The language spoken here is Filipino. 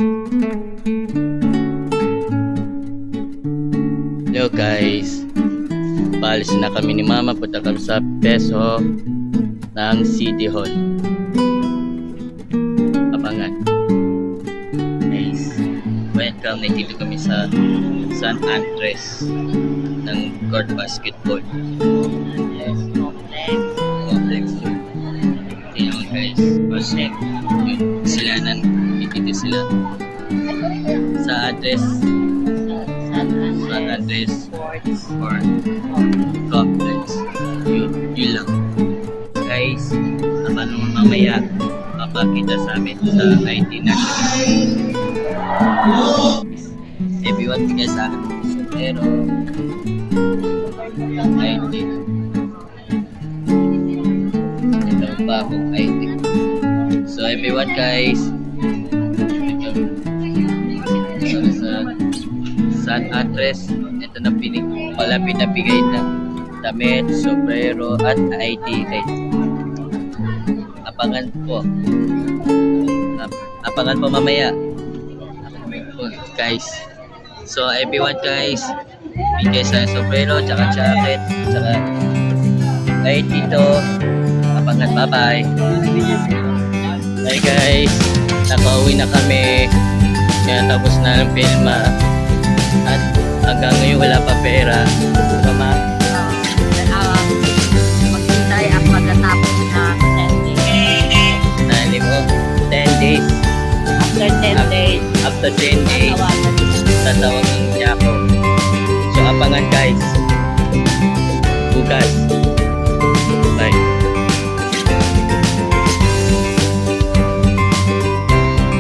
Hello guys, paalis na kami ni Mama, punta kami sa Peso ng City Hall. Abangan guys, welcome. Nandito kami sa San Andres ng court basketball. Yes, complex. Tingnan mo guys, percent yun, silanan, dito sila sa address San Andres Sports Complex. Yun lang guys. Naman mamaya papakita sa amin sa IT National. Everyone bigay sa akin pero IT. Ito pa akong IT. So everyone guys, sa San Andres, ito na malapit na bigay na damit, sombrero at ID guys. Abangan po mamaya guys. So everyone guys, bigay sa sombrero, tsaka jacket, tsaka ID to. Abangan, bye bye. Hi guys, nakauwi na kami. Kaya tapos na ang filma. At hanggang ngayon wala pa pera. Mama, maghintay ang pagkatapos ng 10 days. nali mo 10 days. After 10 days, After 10 days, tatawagin niya ako. So abangan guys. Bukas.